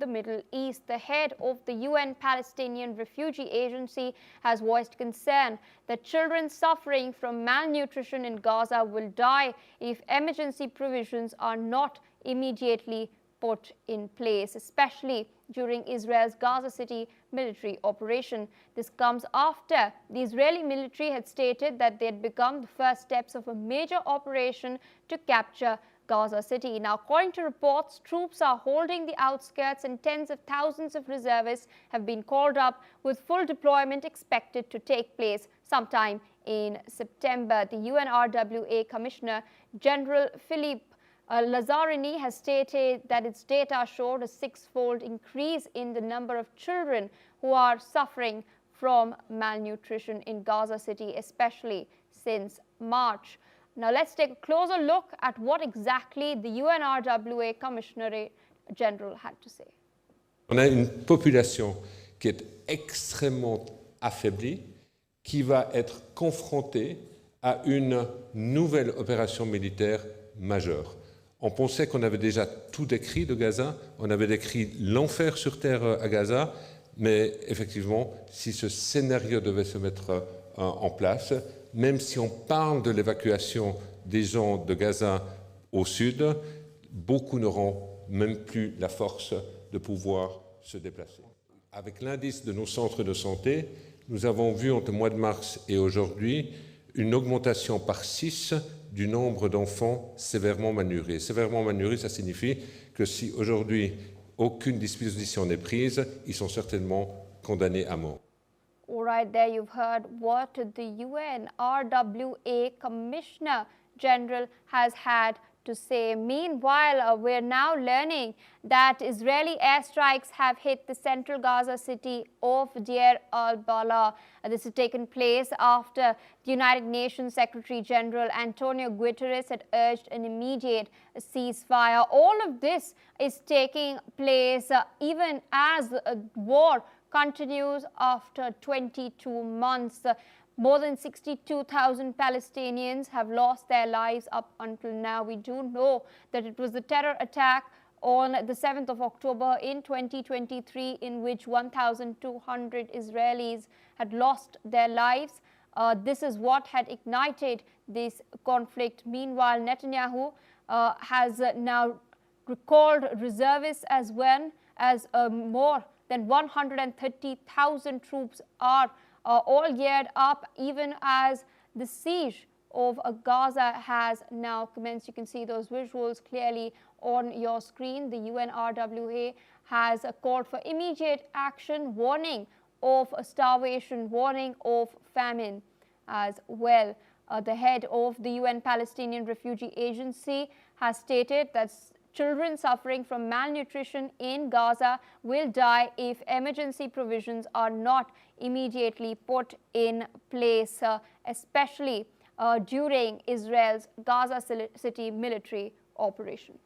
the Middle East. The head of the UN-Palestinian Refugee Agency has voiced concern that children suffering from malnutrition in Gaza will die if emergency provisions are not immediately put in place, especially during Israel's Gaza City military operation. This comes after the Israeli military had stated that they had begun the first steps of a major operation to capture Gaza City. Now, according to reports, troops are holding the outskirts and tens of thousands of reservists have been called up, with full deployment expected to take place sometime in September. The UNRWA Commissioner General Philippe Lazzarini has stated that its data showed a six-fold increase in the number of children who are suffering from malnutrition in Gaza City, especially since March. Now, let's take a closer look at what exactly the UNRWA Commissioner General had to say. On a une population qui est extrêmement affaiblie, qui va être confrontée à une nouvelle opération militaire majeure. On pensait qu'on avait déjà tout décrit de Gaza, on avait décrit l'enfer sur terre à Gaza, mais effectivement, si ce scénario devait se mettre en place, même si on parle de l'évacuation des gens de Gaza au sud, beaucoup n'auront même plus la force de pouvoir se déplacer. Avec l'indice de nos centres de santé, nous avons vu entre le mois de mars et aujourd'hui une augmentation par 6 du nombre d'enfants sévèrement malnourris. Sévèrement malnourris, ça signifie que si aujourd'hui aucune disposition n'est prise, ils sont certainement condamnés à mort. All right, there you've heard what the UNRWA Commissioner General has had to say. Meanwhile, we're now learning that Israeli airstrikes have hit the central Gaza city of Deir al-Balah. This has taken place after the United Nations Secretary General Antonio Guterres had urged an immediate ceasefire. All of this is taking place even as the war continues after 22 months. More than 62,000 Palestinians have lost their lives up until now. We do know that it was the terror attack on the 7th of October in 2023 in which 1,200 Israelis had lost their lives. This is what had ignited this conflict. Meanwhile, Netanyahu has now recalled reservists as well as more than 130,000 troops are all geared up, even as the siege of Gaza has now commenced. You can see those visuals clearly on your screen. The UNRWA has called for immediate action, warning of starvation, warning of famine as well. The head of the UN-Palestinian Refugee Agency has stated that children suffering from malnutrition in Gaza will die if emergency provisions are not immediately put in place, especially during Israel's Gaza City military operation.